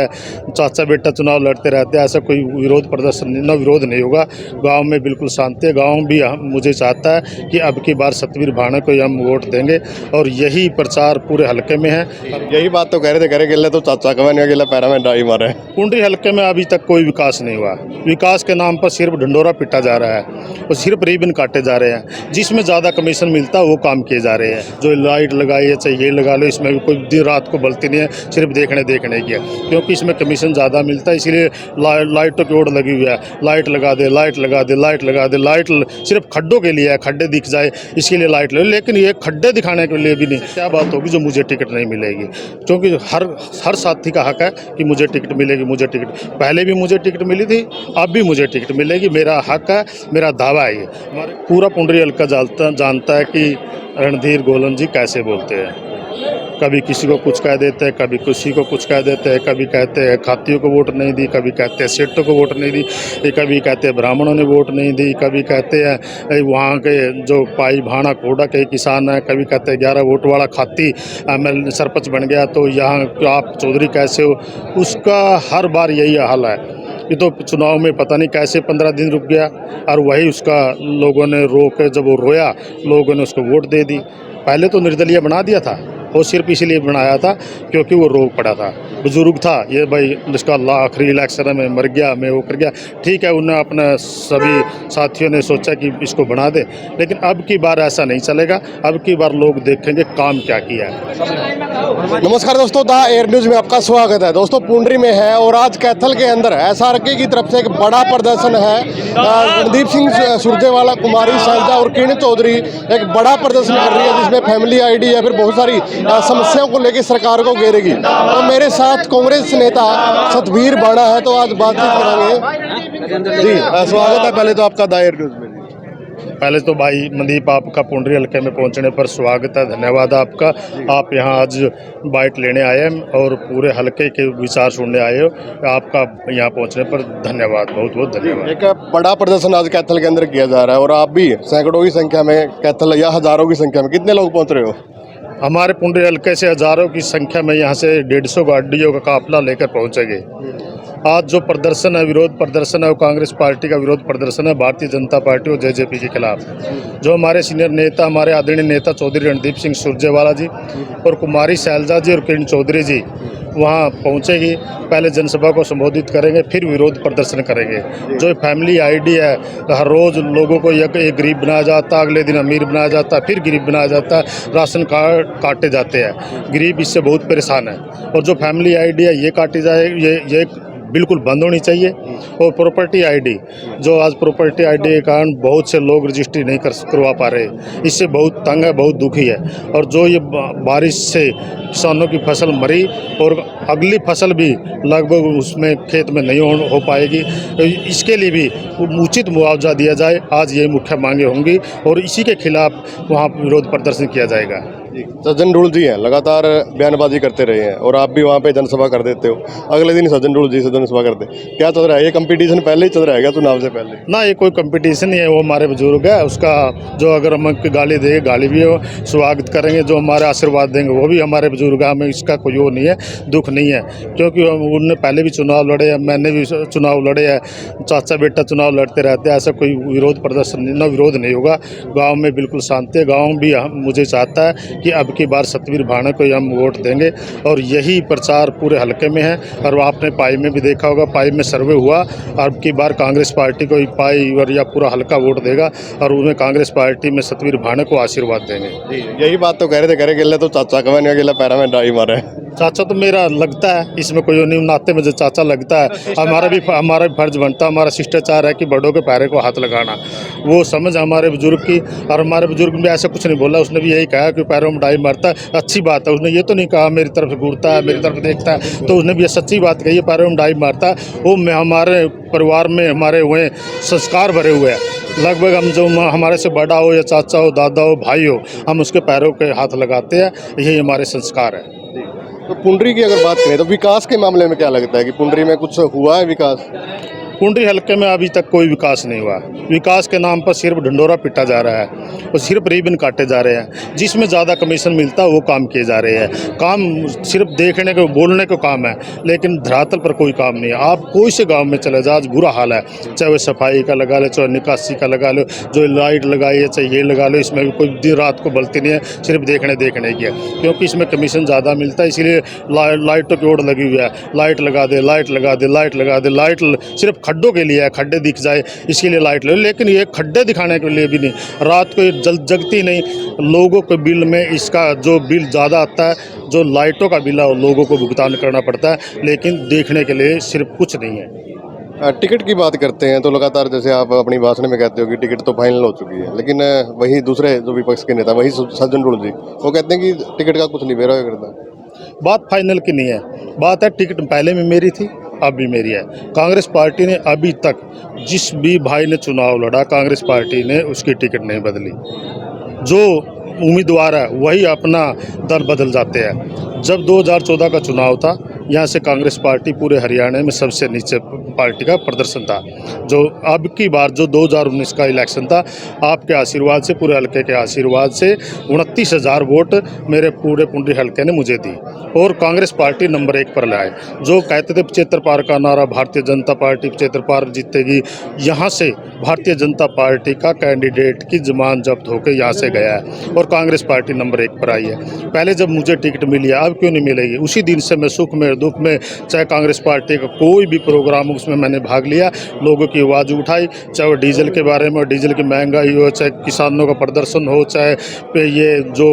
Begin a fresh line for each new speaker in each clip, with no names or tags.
चाचा बेटा चुनाव लड़ते रहते हैं, ऐसा कोई विरोध प्रदर्शन न विरोध नहीं होगा। गांव में बिल्कुल शांति है। गांव भी मुझे चाहता है कि अब की बार सतवीर भाणा को हम वोट देंगे और यही प्रचार पूरे हलके में है।
यही बात तो कह रहे थे, कह रहे गिले तो चाचा कमाने गिला पैरा में डाई मारे।
पुंडरी हलके में अभी तक कोई विकास नहीं हुआ। विकास के नाम पर सिर्फ ढंडोरा पिटा जा रहा है और सिर्फ रिबन काटे जा रहे हैं। जिसमें ज़्यादा कमीशन मिलता है वो काम किए जा रहे हैं। जो लाइट लगाई है चाहे ये लगा लो, इसमें भी कोई दिन रात को बलती नहीं है, सिर्फ देखने की है। क्योंकि इसमें कमीशन ज़्यादा मिलता है, इसीलिए लाइटों की ओर लगी हुई है। लाइट लगा दे, लाइट लगा दे, लाइट लगा दे। लाइट सिर्फ खड्डों के लिए है, खड्डे दिख जाए इसके लिए लाइट लगे, लेकिन ये खड्डे दिखाने के लिए भी नहीं। क्या बात होगी जो मुझे टिकट नहीं मिलेगी? क्योंकि हर साथी का हक है कि मुझे टिकट मिलेगी। मुझे टिकट पहले भी मुझे टिकट मिली थी, अब भी मुझे टिकट मिलेगी। मेरा हक है, मेरा दावा है। ये हमारे पूरा पुंडरी हलका जानता है कि रणधीर गोलन जी कैसे बोलते हैं। कभी किसी को कुछ कह देते हैं, कभी किसी को कुछ कह देते हैं। कभी कहते हैं खातियों को वोट नहीं दी, कभी कहते हैं सेठों को वोट नहीं दी, कभी कहते हैं ब्राह्मणों ने वोट नहीं दी, कभी कहते हैं वहाँ के जो पाई भाणा कोडा के किसान हैं, कभी कहते हैं 11 वोट वाला खाती ML सरपंच बन गया तो यहाँ आप चौधरी कैसे हो। उसका हर बार यही हाल है। ये तो चुनाव में पता नहीं कैसे 15 दिन रुक गया और वही उसका लोगों ने रोक, जब वो रोया लोगों ने उसको वोट दे दी। पहले तो निर्दलीय बना दिया था, वो सिर्फ इसलिए बनाया था क्योंकि वो रोग पड़ा था, बुजुर्ग था। ये भाई जिसका आखिरी इलेक्शन में मर गया, मैं वो कर गया, ठीक है। उन्हें अपने सभी साथियों ने सोचा कि इसको बना दे, लेकिन अब की बार ऐसा नहीं चलेगा। अब की बार लोग देखेंगे काम क्या किया है।
नमस्कार दोस्तों, द एयर न्यूज में आपका स्वागत है। दोस्तों पुंडरी में है और आज कैथल के अंदर SRK की तरफ से एक बड़ा प्रदर्शन है। रणदीप सिंह सुरजेवाला, कुमारी शैलजा और किरण चौधरी एक बड़ा प्रदर्शन कर रही है, जिसमें फैमिली ID या फिर बहुत सारी समस्याओं को लेकर सरकार को घेरेगी। तो मेरे साथ कांग्रेस नेता सतवीर भाणा है, तो आज बातचीत करेंगे जी। स्वागत है पहले तो आपका द एयर न्यूज में।
पहले तो भाई मनदीप, आपका पुंडरी हलके में पहुंचने पर स्वागत है, धन्यवाद आपका। आप यहाँ आज बाइट लेने आए हैं और पूरे हलके के विचार सुनने आए हो। आपका यहाँ पहुंचने पर धन्यवाद, बहुत बहुत धन्यवाद।
एक बड़ा प्रदर्शन आज कैथल के अंदर किया जा रहा है और आप भी सैकड़ों की संख्या में कैथल या हजारों की संख्या में, कितने लोग पहुँच रहे हो?
हमारे पुंडरी हलके से हजारों की संख्या में यहाँ से 150 गाड़ियों का काफिला लेकर पहुँचेंगे। आज जो प्रदर्शन है, विरोध प्रदर्शन है, वो कांग्रेस पार्टी का विरोध प्रदर्शन है भारतीय जनता पार्टी और JJP के खिलाफ। जो हमारे सीनियर नेता, हमारे आदरणीय नेता चौधरी रणदीप सिंह सुरजेवाला जी और कुमारी शैलजा जी और किरण चौधरी जी वहाँ पहुँचेगी। पहले जनसभा को संबोधित करेंगे, फिर विरोध प्रदर्शन करेंगे। जो फैमिली ID है, हर रोज़ लोगों को एक गरीब बनाया जाता, अगले दिन अमीर बनाया जाता, फिर गरीब बनाया जाता, राशन कार्ड काटे जाते हैं। गरीब इससे बहुत परेशान है और जो फैमिली ID है ये काटी जाए, ये बिल्कुल बंद होनी चाहिए। और प्रॉपर्टी ID, जो आज प्रॉपर्टी ID के कारण बहुत से लोग रजिस्ट्री नहीं करवा पा रहे, इससे बहुत तंग है, बहुत दुखी है। और जो ये बारिश से किसानों की फसल मरी और अगली फसल भी लगभग उसमें खेत में नहीं हो पाएगी, इसके लिए भी उचित मुआवजा दिया जाए। आज ये मुख्य मांगे होंगी और इसी के खिलाफ वहाँ विरोध प्रदर्शन किया जाएगा।
सज्जन ढूल जी हैं, लगातार बयानबाजी करते रहे हैं और आप भी वहाँ पे जनसभा कर देते हो। अगले दिन सज्जन ढूल जी से जनसभा करते, क्या चल रहा है? ये कंपटीशन पहले ही चल रहा है क्या चुनाव से पहले?
ना, ये कोई कंपटीशन नहीं है। वो हमारे बुजुर्ग है, उसका जो अगर हम गाली देंगे, गाली भी हो, स्वागत करेंगे। जो हमारे आशीर्वाद देंगे वो भी हमारे बुजुर्ग है। हमें इसका कोई वो नहीं है, दुख नहीं है। क्योंकि उनने पहले भी चुनाव लड़े हैं, मैंने भी चुनाव लड़े हैं। चाचा बेटा चुनाव लड़ते रहते हैं, ऐसा कोई विरोध प्रदर्शन न विरोध नहीं होगा। गाँव में बिल्कुल शांति है। गाँव भी मुझे चाहता है कि अब की बार सतवीर भाणा को हम वोट देंगे और यही प्रचार पूरे हलके में है। और आपने पाई में भी देखा होगा, पाई में सर्वे हुआ, अब की बार कांग्रेस पार्टी को पाई और या पूरा हलका वोट देगा और उन्हें कांग्रेस पार्टी में सतवीर भाणा को आशीर्वाद देंगे।
यही बात तो कह रहे थे, कह रहे गिले तो चाचा कमाने गिला पैरा में डाई मारे।
चाचा तो मेरा लगता है, इसमें कोई नहीं, नाते में जो चाचा लगता है। हमारा भी फर्ज बनता है, हमारा शिष्टाचार है कि बड़ों के पैरे को हाथ लगाना। वो समझ हमारे बुजुर्ग की, और हमारे बुजुर्ग भी ऐसा कुछ नहीं बोला। उसने भी यही कहा कि पैरों में डाई मारता है, अच्छी बात है। उसने ये तो नहीं कहा मेरी तरफ घूरता है, मेरी तरफ देखता है, तो उसने भी ये सच्ची बात कही है, पैरों में डाई मारता है। वो हमारे परिवार में हमारे हुए संस्कार भरे हुए हैं। लगभग हम जो हमारे से बड़ा हो या चाचा हो, दादा हो, भाई हो, हम उसके पैरों के हाथ लगाते हैं। यही हमारे संस्कार है।
तो पुंडरी की अगर बात करें तो विकास के मामले में क्या लगता है कि पुंडरी में कुछ हुआ है विकास?
पुंडरी हलके में अभी तक कोई विकास नहीं हुआ। विकास के नाम पर सिर्फ ढंडोरा पिटा जा रहा है और सिर्फ रिबन काटे जा रहे हैं। जिसमें ज़्यादा कमीशन मिलता है वो काम किए जा रहे हैं। काम सिर्फ देखने को बोलने को काम है, लेकिन धरातल पर कोई काम नहीं है। आप कोई से गांव में चले जाओ, आज बुरा हाल है। चाहे वो सफाई का लगा लो, चाहे निकासी का लगा लो, जो लाइट लगाई है चाहे ये लगा लो, इसमें भी कोई दिन रात को बलती नहीं है, सिर्फ देखने की है। क्योंकि इसमें कमीशन ज़्यादा मिलता है, इसीलिए लाइटों की ओर लगी हुई है। लाइट लगा दे, लाइट लगा दे, लाइट लगा दे। लाइट सिर्फ खड्डों के लिए है, खड्डे दिख जाए इसके लिए लाइट लगे, लेकिन ये खड्डे दिखाने के लिए भी नहीं। रात को जगती नहीं। लोगों के बिल में इसका जो बिल ज़्यादा आता है, जो लाइटों का बिल है, लोगों को भुगतान करना पड़ता है, लेकिन देखने के लिए सिर्फ कुछ नहीं है।
टिकट की बात करते हैं तो लगातार जैसे आप अपनी भाषण में कहते हो कि टिकट तो फाइनल हो चुकी है, लेकिन वही दूसरे जो विपक्ष के नेता वही सज्जन ढूंढ जी वो कहते हैं कि टिकट का कुछ नहीं बेरा करता।
बात फाइनल की नहीं है, बात है टिकट पहले भी मेरी थी, अब भी मेरी है। कांग्रेस पार्टी ने अभी तक जिस भी भाई ने चुनाव लड़ा, कांग्रेस पार्टी ने उसकी टिकट नहीं बदली। जो उम्मीदवार है वही अपना दल बदल जाते हैं। जब 2014 का चुनाव था, यहाँ से कांग्रेस पार्टी पूरे हरियाणा में सबसे नीचे पार्टी का प्रदर्शन था। जो अब की बार जो 2019 का इलेक्शन था, आपके आशीर्वाद से, पूरे हलके के आशीर्वाद से 29,000 वोट मेरे पूरे पुंडरी हलके ने मुझे दी और कांग्रेस पार्टी नंबर 1 पर लाए। जो कहते थे 75 पार का नारा, भारतीय जनता पार्टी 75 पार जीतेगी, यहाँ से भारतीय जनता पार्टी का कैंडिडेट की जमानत जब्त होकर यहाँ से गया है और कांग्रेस पार्टी नंबर 1 पर आई है। पहले जब मुझे टिकट मिली है, अब क्यों नहीं मिलेगी? उसी दिन से मैं सुख में दुख में, चाहे कांग्रेस पार्टी का कोई भी प्रोग्राम उसमें मैंने भाग लिया, लोगों की आवाज़ उठाई, चाहे वो डीजल के बारे में, डीजल की महंगाई हो, चाहे किसानों का प्रदर्शन हो, चाहे ये जो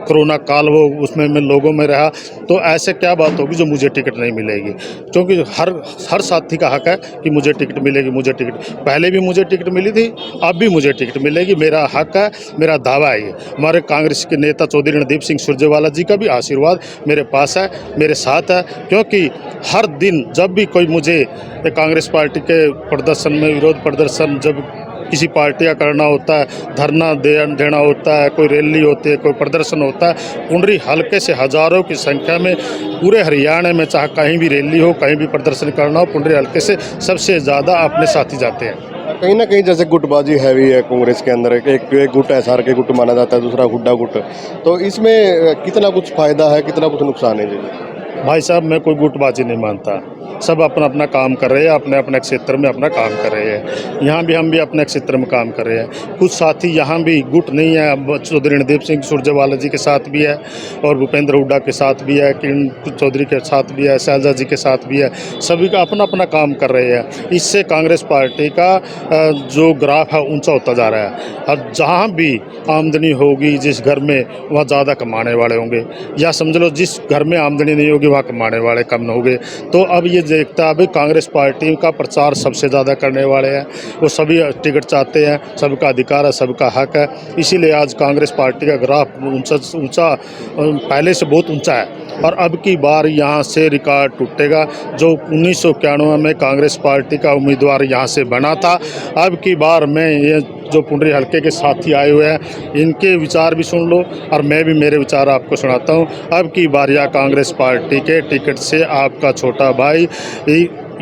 कोरोना काल हो, उसमें मैं लोगों में रहा। तो ऐसे क्या बात होगी जो मुझे टिकट नहीं मिलेगी? क्योंकि हर साथी का हक है कि मुझे टिकट मिलेगी। मुझे टिकट पहले भी मुझे टिकट मिली थी, अब भी मुझे टिकट मिलेगी। मेरा हक है, मेरा दावा है ये। हमारे कांग्रेस के नेता चौधरी रणदीप सिंह सुरजेवाला जी का भी आशीर्वाद मेरे पास है, मेरे साथ है। क्योंकि हर दिन जब भी कोई मुझे कांग्रेस पार्टी के प्रदर्शन में, विरोध प्रदर्शन, जब किसी पार्टी का करना होता है, धरना देना होता है, कोई रैली होती है, कोई प्रदर्शन होता है, पुंडरी हलके से हज़ारों की संख्या में पूरे हरियाणा में चाहे कहीं भी रैली हो, कहीं भी प्रदर्शन करना हो, पुंडरी हलके से सबसे ज़्यादा अपने साथी जाते हैं।
कहीं ना कहीं जैसे गुटबाजी हैवी है कांग्रेस के अंदर, एक गुट एसआर के गुट माना जाता है, दूसरा हुड्डा गुट, तो इसमें कितना कुछ फायदा है, कितना कुछ नुकसान है जी?
भाई साहब, मैं कोई गुटबाजी नहीं मानता। सब अपना अपना काम कर रहे हैं, अपने अपने क्षेत्र में अपना काम कर रहे हैं। यहाँ भी हम भी अपने क्षेत्र में काम कर रहे हैं। कुछ साथी यहाँ भी गुट नहीं है, अब चौधरी रणदीप सिंह सुरजेवाला जी के साथ भी है और भूपेंद्र हुड्डा के साथ भी है, किरण चौधरी के साथ भी है, शैलजा जी के साथ भी है। सभी का अपना अपना काम कर रहे हैं। इससे कांग्रेस पार्टी का जो ग्राफ है ऊंचा होता जा रहा है। और जहाँ भी आमदनी होगी जिस घर में, वहाँ ज़्यादा कमाने वाले होंगे, या समझ लो जिस घर में आमदनी नहीं होगी वहाँ कमाने वाले कम होंगे। तो अब ये देखता है, अभी कांग्रेस पार्टी का प्रचार सबसे ज़्यादा करने वाले हैं। वो सभी टिकट चाहते हैं, सबका अधिकार है, सबका हक है। इसीलिए आज कांग्रेस पार्टी का ग्राफ ऊंचा पहले से बहुत ऊंचा है और अब की बार यहाँ से रिकॉर्ड टूटेगा। जो 1991 में कांग्रेस पार्टी का उम्मीदवार यहाँ से बना था, अब की बार मैं ये जो पुंडरी हलके के साथी आए हुए हैं, इनके विचार भी सुन लो और मैं भी मेरे विचार आपको सुनाता हूँ। अब की बार यह कांग्रेस पार्टी के टिकट से आपका छोटा भाई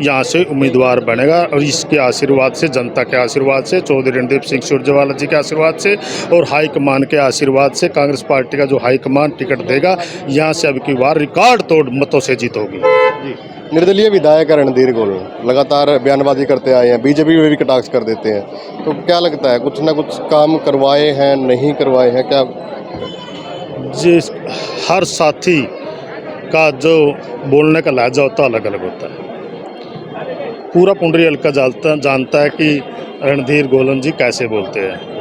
यहाँ से उम्मीदवार बनेगा और इसके आशीर्वाद से, जनता के आशीर्वाद से, चौधरी रणदीप सिंह सुरजेवाला जी के आशीर्वाद से और हाईकमान के आशीर्वाद से कांग्रेस पार्टी का जो हाईकमान टिकट देगा, यहाँ से अब की बार रिकॉर्ड तोड़ मतों से जीत होगी।
निर्दलीय विधायक रणधीर गोलन लगातार बयानबाजी करते आए हैं, बीजेपी में भी कटाक्ष कर देते हैं, तो क्या लगता है कुछ ना कुछ काम करवाए हैं, नहीं करवाए हैं क्या?
जिस हर साथी का जो बोलने का लहजा होता है अलग अलग होता है। पूरा पुंडरी हलका जानता है कि रणधीर गोलन जी कैसे बोलते हैं।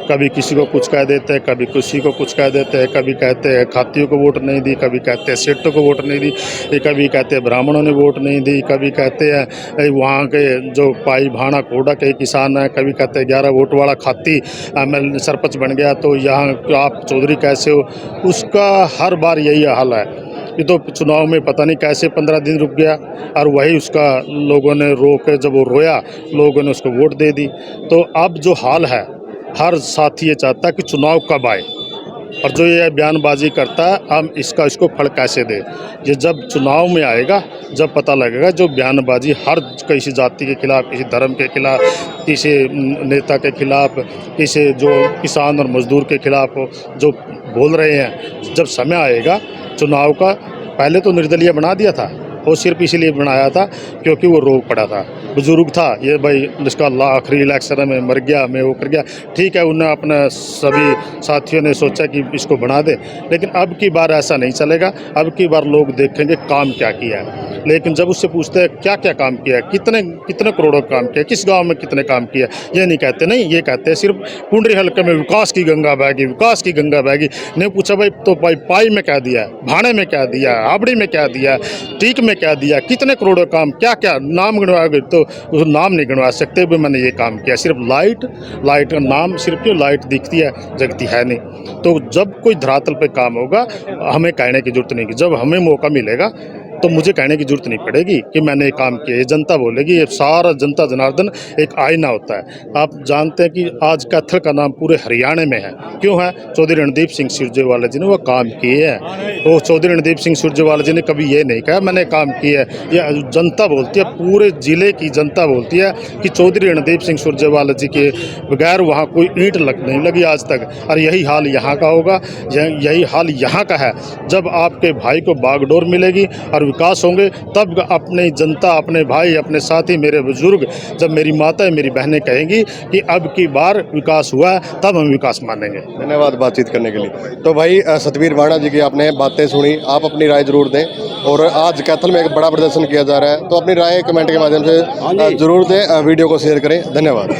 कभी किसी को कुछ कह देते हैं, कभी किसी को कुछ कह देते हैं, कभी कहते हैं खातियों को वोट नहीं दी, कभी कहते हैं सेठों को वोट नहीं दी, कभी कहते हैं ब्राह्मणों ने वोट नहीं दी, कभी कहते हैं वहाँ के जो पाई भाड़ा कोडा के किसान हैं, कभी कहते हैं 11 वोट वाला खाती मैं सरपंच बन गया तो यहाँ आप चौधरी कैसे हो। उसका हर बार यही हाल है। ये तो चुनाव में पता नहीं कैसे 15 दिन रुक गया और वही उसका लोगों ने रोक, जब वो रोया लोगों ने उसको वोट दे दी। तो अब जो हाल है, हर साथी ये चाहता है कि चुनाव कब आए, और जो ये बयानबाजी करता है हम इसको फल कैसे दें। ये जब चुनाव में आएगा जब पता लगेगा जो बयानबाजी हर किसी जाति के खिलाफ, किसी धर्म के खिलाफ, किसी नेता के खिलाफ, किसी जो किसान और मजदूर के खिलाफ जो बोल रहे हैं, जब समय आएगा चुनाव का, पहले तो निर्दलीय बना दिया था, वो सिर्फ इसीलिए बनाया था क्योंकि वो रोग पड़ा था, बुजुर्ग था, ये भाई इसका आखिरी इलेक्शन में मर गया, मैं वो कर गया, ठीक है। उन्हें अपने सभी साथियों ने सोचा कि इसको बना दे, लेकिन अब की बार ऐसा नहीं चलेगा। अब की बार लोग देखेंगे काम क्या किया है। लेकिन जब उससे पूछते हैं क्या क्या काम किया है, कितने कितने करोड़ों का काम किया, किस गांव में कितने काम किया, ये नहीं कहते, नहीं ये कहते हैं सिर्फ पुंडरी हल्के में विकास की गंगा बहेगी, विकास की गंगा बहेगी। नहीं पूछा भाई तो भाई पाई में क्या दिया, भाड़े में क्या दिया, हाबड़ी में क्या दिया, टीक में क्या दिया, कितने करोड़ों काम, क्या क्या नाम गिनवाओगे तो उस नाम नहीं गिनवा सकते भी मैंने ये काम किया। सिर्फ लाइट का नाम, सिर्फ क्यों लाइट दिखती है, जगती है नहीं। तो जब कोई धरातल पे काम होगा हमें कहने की जरूरत नहीं, जब हमें मौका मिलेगा तो मुझे कहने की जरूरत नहीं पड़ेगी कि मैंने ये काम किया। ये जनता बोलेगी, ये सारा जनता जनार्दन एक आईना होता है। आप जानते हैं कि आज कैथल का नाम पूरे हरियाणा में है, क्यों है? चौधरी रणदीप सिंह सुरजेवाला जी ने वो काम किए हैं। वो चौधरी रणदीप सिंह सुरजेवाला जी ने कभी ये नहीं कहा मैंने काम किया है, ये जनता बोलती है, पूरे ज़िले की जनता बोलती है कि चौधरी रणदीप सिंह सुरजेवाला जी के बगैर वहाँ कोई ईंट नहीं लगी आज तक। और यही हाल यहाँ का होगा, यही हाल यहाँ का है। जब आपके भाई को बागडोर मिलेगी और विकास होंगे तब अपनी जनता, अपने भाई, अपने साथी, मेरे बुजुर्ग, जब मेरी माता मेरी बहनें कहेंगी कि अब की बार विकास हुआ है, तब हम विकास मानेंगे।
धन्यवाद बातचीत करने के लिए। तो भाई सतवीर बाणा जी की आपने बातें सुनी, आप अपनी राय जरूर दें। और आज कैथल में एक बड़ा प्रदर्शन किया जा रहा है, तो अपनी राय कमेंट के माध्यम से जरूर दें, वीडियो को शेयर करें। धन्यवाद।